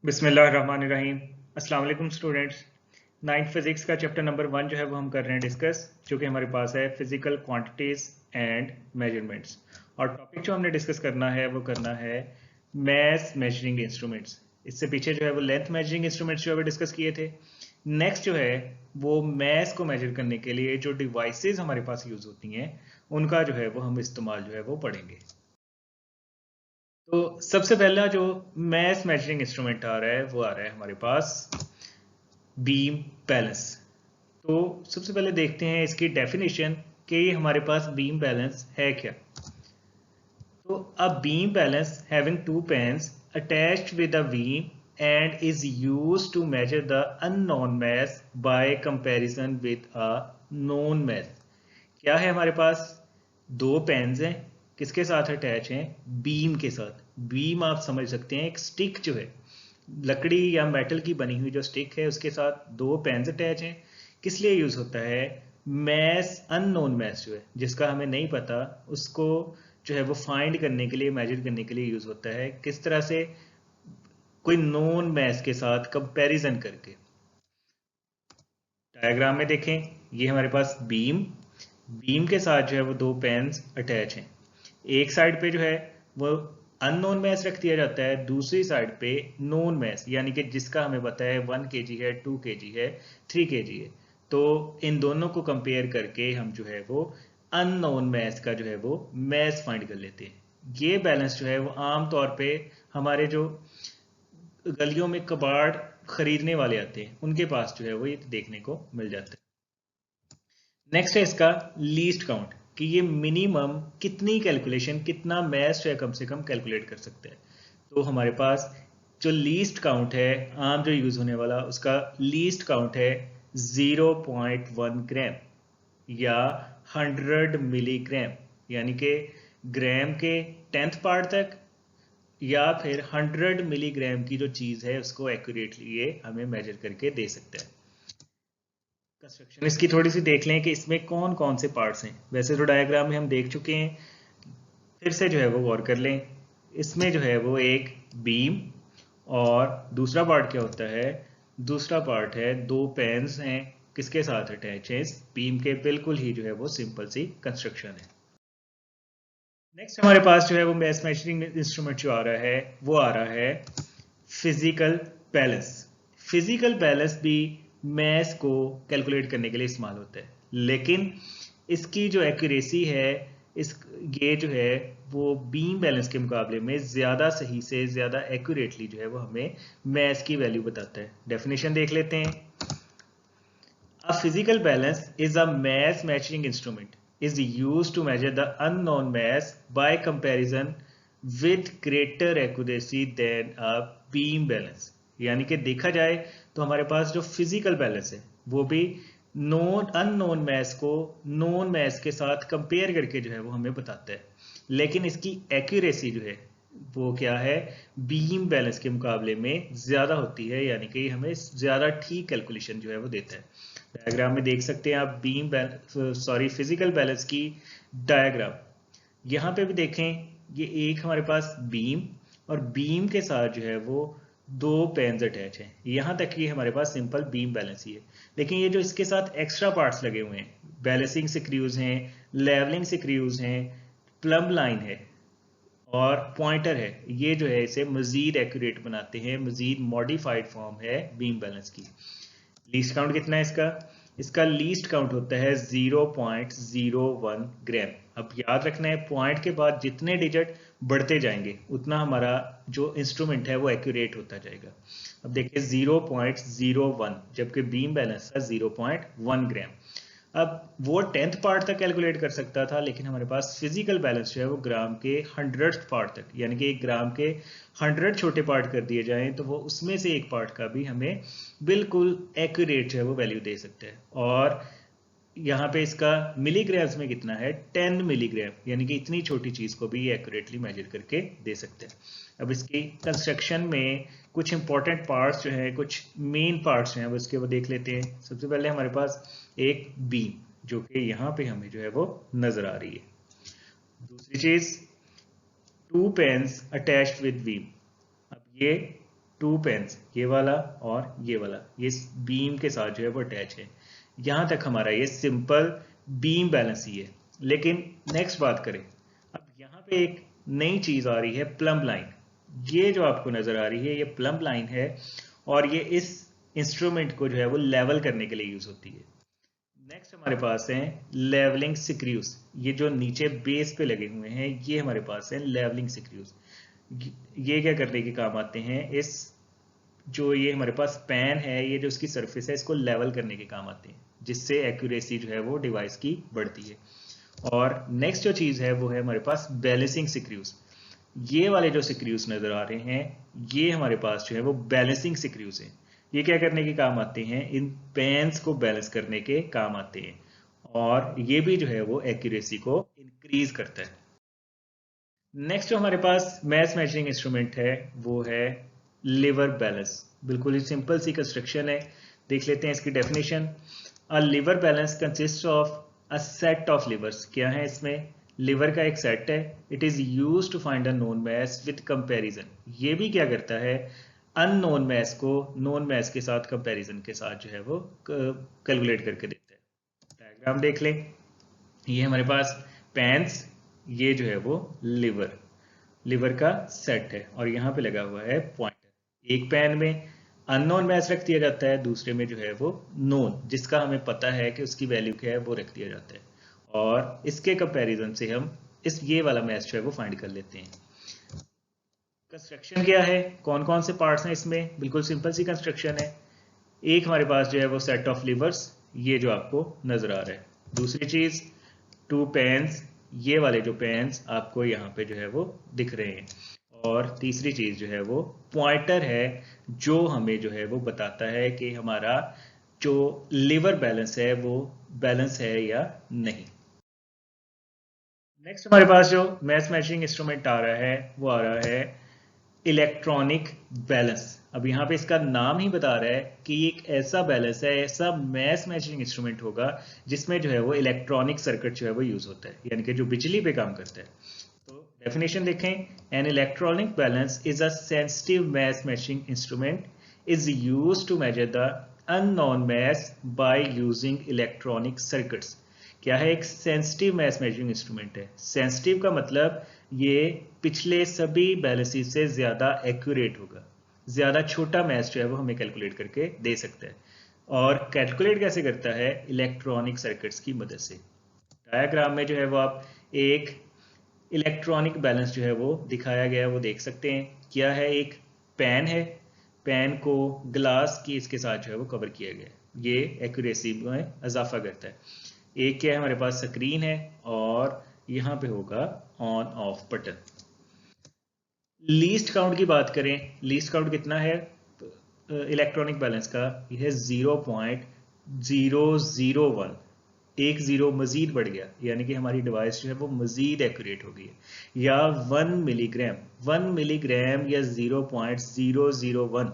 बिस्मिल्लाहिर्रहमानिर्रहीम। अस्सलाम वालेकुम स्टूडेंट्स। नाइन्थ फिजिक्स का चैप्टर नंबर 1 जो है वो हम कर रहे हैं डिस्कस, जो कि हमारे पास है फिजिकल क्वांटिटीज एंड मेजरमेंट्स। और टॉपिक जो हमने डिस्कस करना है वो करना है मैथ मेजरिंग इंस्ट्रूमेंट्स। इससे पीछे जो है वो लेंथ मेजरिंग इंस्ट्रूमेंट्स जो है वो डिस्कस किए थे। नेक्स्ट जो है वो मैथ को मेजर करने के लिए जो डिवाइसेस हमारे पास यूज होती हैं उनका जो है वो हम इस्तेमाल जो है वो पढ़ेंगे। तो सबसे पहला जो मैथ मेजरिंग इंस्ट्रूमेंट आ रहा है वो आ रहा है हमारे पास बीम बैलेंस। तो सबसे पहले देखते हैं इसकी डेफिनेशन कि ये हमारे पास बीम बैलेंस है क्या। तो a beam balance having two pans attached with a beam and is used to measure the unknown mass by comparison with a known mass। क्या है हमारे पास? दो पेन्स हैं, किसके साथ अटैच हैं? बीम के साथ। बीम आप समझ सकते हैं एक स्टिक जो है, लकड़ी या मेटल की बनी हुई जो स्टिक है उसके साथ दो पेन्स अटैच हैं। किस लिए यूज होता है? मैस, अननोन मैस जो है जिसका हमें नहीं पता, उसको जो है वो फाइंड करने के लिए, मेजर करने के लिए यूज होता है। किस तरह से? कोई नोन मैस के साथ कंपैरिजन करके। डायग्राम में देखें, ये हमारे पास बीम, बीम के साथ जो है वो दो पेन्स अटैच हैं। एक साइड पे जो है वो अननोन मैस रख दिया जाता है, दूसरी साइड पे नोन मैस, यानी कि जिसका हमें पता है 1 kg है, 2 kg है, 3 kg है। तो इन दोनों को कंपेयर करके हम जो है वो अननोन मैस का जो है वो मैस फाइंड कर लेते हैं। ये बैलेंस जो है वो आम तौर पे हमारे जो गलियों में कबाड़ खरीदने वाले आते हैं उनके पास जो है वो ये देखने को मिल जाता है। नेक्स्ट है इसका लीस्ट काउंट, कि ये मिनिमम कितनी कैलकुलेशन, कितना मैथ्स जो है कम से कम कैलकुलेट कर सकता है। तो हमारे पास जो लीस्ट काउंट है, आम जो यूज होने वाला, उसका लीस्ट काउंट है 0.1 ग्राम या 100 मिलीग्राम, यानी कि ग्राम के 10th पार्ट तक, या फिर 100 मिलीग्राम की जो चीज है उसको एक्यूरेटली ये हमें मेजर करके दे सकता है। कंस्ट्रक्शन इसकी थोड़ी सी देख लें कि इसमें कौन कौन से पार्ट्स हैं। वैसे तो डायग्राम में हम देख चुके हैं, फिर से जो है वो गौर कर लें। इसमें जो है वो एक बीम, और दूसरा पार्ट क्या होता है? दूसरा पार्ट है दो पेन्स हैं, किसके साथ अटैच है? इस बीम के बिल्कुल ही जो है वो सिंपल सी कंस्ट्रक्शन है। नेक्स्ट हमारे पास जो है वो मैथ मेजरिंग इंस्ट्रूमेंट जो आ रहा है वो आ रहा है फिजिकल बैलेंस। फिजिकल बैलेंस भी मैथ को कैलकुलेट करने के लिए इस्तेमाल होता है, लेकिन इसकी जो एक्यूरेसी है, इस ये जो है वो बीम बैलेंस के मुकाबले में ज़्यादा सही से ज़्यादा एक्यूरेटली जो है वो हमें मैथ की वैल्यू बताता है। डेफिनेशन देख लेते हैं। A physical balance is a mass measuring instrument is used to measure the unknown mass by comparison with greater accuracy than a beam balance। यानी कि देखा जाए तो हमारे पास जो फिजिकल बैलेंस है वो भी नोन अननोन मैस को नोन मैस के साथ कंपेयर करके जो है वो हमें बताता है, लेकिन इसकी एक्यूरेसी जो है वो क्या है? बीम बैलेंस के मुकाबले में ज्यादा होती है, यानी कि हमें ज्यादा ठीक कैलकुलेशन जो है वो देता है। डायग्राम में देख सकते हैं आप बीम फिजिकल बैलेंस की डायग्राम। यहाँ पे भी देखें, ये एक हमारे पास बीम, और बीम के साथ जो है वो दो पेन्स अटैच हैं। यहाँ तक ये हमारे पास सिंपल बीम बैलेंस ही है, लेकिन ये जो इसके साथ एक्स्ट्रा पार्ट्स लगे हुए हैं, बैलेंसिंग स्क्रूज हैं, लेवलिंग स्क्रूज हैं, प्लम लाइन है और पॉइंटर है, ये जो है इसे मजीद एक्यूरेट बनाते हैं, मजीद मॉडिफाइड फॉर्म है बीम बैलेंस की। लीस्ट काउंट कितना है इसका? इसका लीस्ट काउंट होता है 0.01 ग्राम। अब याद रखना है, पॉइंट के बाद जितने डिजिट बढ़ते जाएंगे उतना हमारा जो इंस्ट्रूमेंट है वो एक्यूरेट होता जाएगा। अब देखिए 0.01, जबकि बीम बैलेंस था 0.1 ग्राम। अब वो 10th पार्ट तक कैलकुलेट कर सकता था, लेकिन हमारे पास फिजिकल बैलेंस जो है वो ग्राम के 100th पार्ट तक, यानी कि एक ग्राम के 100 छोटे पार्ट कर दिए जाएं तो वो उसमें से एक पार्ट का भी हमें बिल्कुल एक्यूरेट जो है वो वैल्यू दे सकते हैं। और यहाँ पे इसका मिलीग्राम्स में कितना है? 10 मिलीग्राम, यानी कि इतनी छोटी चीज को भी ये एक्यूरेटली मेजर करके दे सकते हैं। अब इसकी कंस्ट्रक्शन में कुछ इंपॉर्टेंट पार्ट्स जो है, कुछ मेन पार्ट्स जो हैं वो इसके वो देख लेते हैं। सबसे पहले हमारे पास एक बीम, जो कि यहाँ पे हमें जो है वो नजर आ रही है। दूसरी चीज, two pans attached with beam. अब ये टू पेन्स, ये वाला और ये वाला, ये बीम के साथ जो है वो अटैच है। यहाँ तक हमारा ये सिंपल बीम बैलेंस ही है। लेकिन नेक्स्ट बात करें, अब यहाँ पे एक नई चीज आ रही है, प्लम्ब लाइन। ये जो आपको नजर आ रही है ये प्लम्ब लाइन है, और ये इस इंस्ट्रूमेंट को जो है वो लेवल करने के लिए यूज होती है। नेक्स्ट हमारे पास है लेवलिंग स्क्रूज। ये जो नीचे बेस पे लगे हुए हैं ये हमारे पास है लेवलिंग स्क्रूज। ये क्या करने के काम आते हैं, इस जो ये हमारे पास पैन है, ये जो उसकी सरफेस है, इसको लेवल करने के काम आते हैं, जिससे एक्यूरेसी जो है वो डिवाइस की बढ़ती है। और नेक्स्ट जो चीज है वो है हमारे पास बैलेंसिंग स्क्रूज। ये वाले जो स्क्रूज नजर आ रहे हैं ये हमारे पास जो है वो बैलेंसिंग स्क्रूज हैं। ये क्या करने के काम आते हैं, इन पेन्स को बैलेंस करने के काम आते हैं, और ये भी जो है वो एक्यूरेसी को इंक्रीज करता है। नेक्स्ट जो हमारे पास मैथ मेजरिंग इंस्ट्रूमेंट है वो है लीवर बैलेंस। बिल्कुल ही सिंपल सी कंस्ट्रक्शन है, देख लेते हैं इसकी definition. A lever balance consist of a set of levers. क्या है इसमें, लीवर का एक सेट है। It is use to find a known mass with comparison. ये भी क्या करता है, अननोन मैस को नोन मैस के साथ कंपैरिजन के साथ जो है वो कैलकुलेट करके देता है। डायग्राम देख लें, ये हमारे पास पेन्स, ये जो है वो लिवर, लिवर का सेट है, और यहाँ पे लगा हुआ है पॉइंटर। एक पेन में अननोन मैच रख दिया जाता है, दूसरे में जो है वो नोन, जिसका हमें पता है कि उसकी वैल्यू क्या है, वो रख दिया जाता है, और इसके कंपैरिजन से हम इस ये वाला मैच जो है वो फाइंड कर लेते हैं। कंस्ट्रक्शन क्या है, कौन कौन से पार्ट्स हैं इसमें, बिल्कुल सिंपल सी कंस्ट्रक्शन है। एक हमारे पास जो है वो सेट ऑफ लिवर्स, ये जो आपको नजर आ रहा है। दूसरी चीज टू पेन्स, ये वाले जो पेन्स आपको यहाँ पे जो है वो दिख रहे हैं। और तीसरी चीज जो है वो पॉइंटर है, जो हमें जो है वो बताता है कि हमारा जो लिवर बैलेंस है वो बैलेंस है या नहीं। नेक्स्ट हमारे पास जो मैथ मैचिंग इंस्ट्रूमेंट आ रहा है वो आ रहा है इलेक्ट्रॉनिक बैलेंस। अब यहाँ पे इसका नाम ही बता रहा है कि एक ऐसा बैलेंस है, ऐसा मैथ मैचिंग इंस्ट्रूमेंट होगा जिसमें जो है वो इलेक्ट्रॉनिक सर्किट जो है वो यूज होता है, यानी कि जो बिजली पे काम करता है। तो डेफिनेशन देखें, an electronic balance is a sensitive mass matching instrument is used to measure the unknown mass by using electronic circuits. क्या है, एक सेंसिटिव मैथ मेजरिंग इंस्ट्रूमेंट है। सेंसिटिव का मतलब ये पिछले सभी बैलेंसेस से ज्यादा एक्यूरेट होगा, ज्यादा छोटा मैथ जो है वो हमें कैलकुलेट करके दे सकता है। और कैलकुलेट कैसे करता है, इलेक्ट्रॉनिक सर्किट्स की मदद से। डायग्राम में जो है वो आप एक इलेक्ट्रॉनिक बैलेंस जो है वो दिखाया गया है, वो देख सकते हैं। क्या है, एक पेन है, पेन को ग्लास की इसके साथ जो है वो कवर किया गया है, ये एक्यूरेसी में इजाफा करता है। एक क्या है, हमारे पास स्क्रीन है, और यहाँ पे होगा on off button. Least count की बात करें, लीस्ट काउंट कितना है इलेक्ट्रॉनिक बैलेंस का, यह है 0.001। एक जीरो मजीद बढ़ गया, यानी कि हमारी डिवाइस जो है वो मजीद एक्यूरेट हो गई है। या 1 मिलीग्राम, 1 मिलीग्राम या 0.001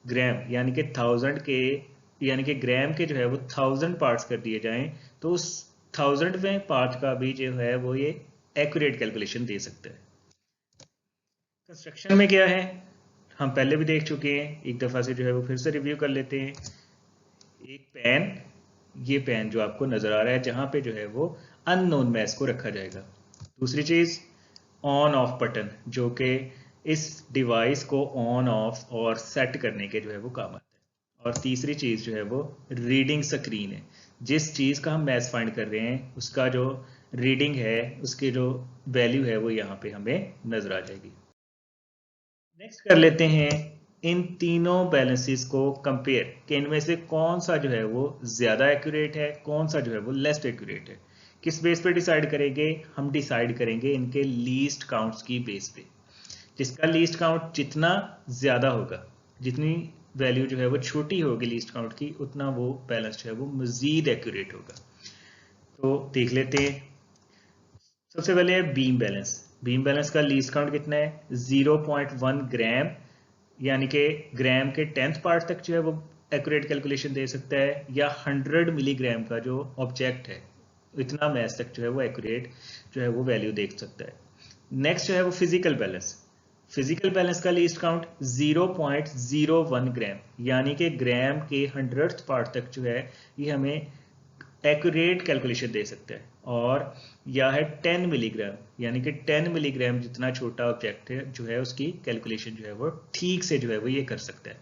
ग्राम, यानी कि 1000 के, यानी कि ग्राम के जो है वो 1000 पार्ट्स कर दिए जाएं, तो उस 1000वें पार्ट का भी जो है वो ये एक्यूरेट कैलकुलेशन दे सकता है। कंस्ट्रक्शन में क्या है, हम पहले भी देख चुके हैं, एक दफा से जो है वो फिर से रिव्यू कर लेते हैं। एक पेन, ये पेन जो आपको नजर आ रहा है, जहां पे जो है वो अननोन मैथ को रखा जाएगा। दूसरी चीज ऑन ऑफ बटन, जो कि इस डिवाइस को ऑन ऑफ और सेट करने के जो है वो काम आता है। और तीसरी चीज जो है वो रीडिंग स्क्रीन है, जिस चीज का हम मैथ फाइंड कर रहे हैं उसका जो रीडिंग है, उसकी जो वैल्यू है वो यहाँ पे हमें नजर आ जाएगी। नेक्स्ट कर लेते हैं इन तीनों बैलेंसेस को कंपेयर, कि इनमें से कौन सा जो है वो ज्यादा एक्यूरेट है, कौन सा जो है वो लेस एक्यूरेट है। किस बेस पे डिसाइड करेंगे, हम डिसाइड करेंगे इनके लीस्ट काउंट्स की बेस पे। जिसका लीस्ट काउंट जितना ज्यादा होगा, जितनी वैल्यू जो है वो छोटी होगी लीस्ट काउंट की, उतना वो बैलेंस जो है वो मजीद एक्यूरेट होगा। तो देख लेते हैं, सबसे पहले है बीम बैलेंस। बीम बैलेंस का लीस्ट काउंट कितना है, 0.1 ग्राम, यानी कि ग्राम के 10th पार्ट तक जो है वो एक्यूरेट कैलकुलेशन दे सकता है, या 100 मिलीग्राम का जो ऑब्जेक्ट है, इतना मैथ तक जो है वो एक्यूरेट जो है वो वैल्यू देख सकता है। नेक्स्ट जो है वो फिजिकल बैलेंस। फिजिकल बैलेंस का लीस्ट काउंट 0.01 ग्राम, यानी कि ग्राम के 100th पार्ट तक जो है ये हमें एक्यूरेट कैलकुलेशन दे सकता है। और यह है 10 मिलीग्राम, यानी कि 10 मिलीग्राम जितना छोटा ऑब्जेक्ट है जो है उसकी कैलकुलेशन जो है वो ठीक से जो है वो ये कर सकता है।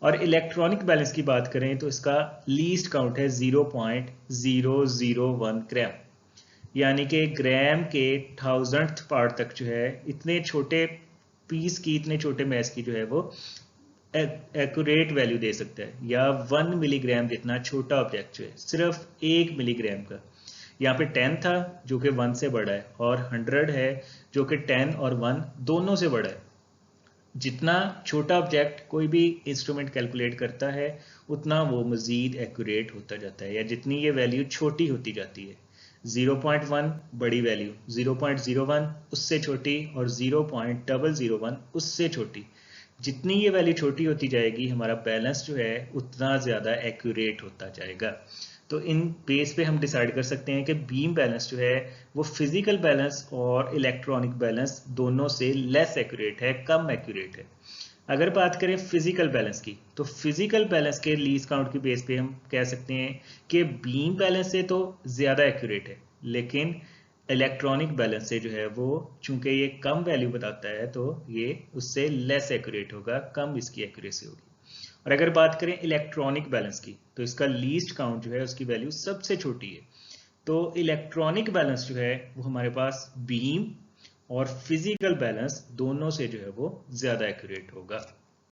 और इलेक्ट्रॉनिक बैलेंस की बात करें तो इसका लीस्ट काउंट है 0.001 ग्राम, यानी कि ग्राम के 1000th पार्ट तक जो है इतने छोटे पीस की, इतने छोटे मैस की जो है वो एक्यूरेट वैल्यू दे सकता है। या 1 मिलीग्राम जितना छोटा ऑब्जेक्ट जो है, सिर्फ 1 मिलीग्राम का, यहाँ पे 10 था जो कि 1 से बड़ा है, और 100 है जो कि 10 और 1 दोनों से बड़ा है। जितना छोटा ऑब्जेक्ट कोई भी इंस्ट्रूमेंट कैलकुलेट करता है उतना वो मज़ीद एक्यूरेट होता जाता है, या जितनी ये वैल्यू छोटी होती जाती है। 0.1 बड़ी वैल्यू, 0.01 उससे छोटी, और 0.001 उससे छोटी। जितनी ये वैल्यू छोटी होती जाएगी हमारा बैलेंस जो है उतना ज़्यादा एक्यूरेट होता जाएगा। तो इन बेस पे हम डिसाइड कर सकते हैं कि बीम बैलेंस जो है वो फिजिकल बैलेंस और इलेक्ट्रॉनिक बैलेंस दोनों से लेस एक्यूरेट है, कम एक्यूरेट है। अगर बात करें फिजिकल बैलेंस की, तो फिजिकल बैलेंस के लीस्ट काउंट की बेस पे हम कह सकते हैं कि बीम बैलेंस से तो ज़्यादा एक्यूरेट है, लेकिन इलेक्ट्रॉनिक बैलेंस से जो है वो चूंकि ये कम वैल्यू बताता है तो ये उससे लेस एक्यूरेट होगा, कम इसकी एक्यूरेसी होगी। और अगर बात करें इलेक्ट्रॉनिक बैलेंस की, तो इसका लीस्ट काउंट जो है उसकी वैल्यू सबसे छोटी है। तो इलेक्ट्रॉनिक बैलेंस जो है वो हमारे पास बीम और फिजिकल बैलेंस दोनों से जो है वो ज्यादा एक्यूरेट होगा।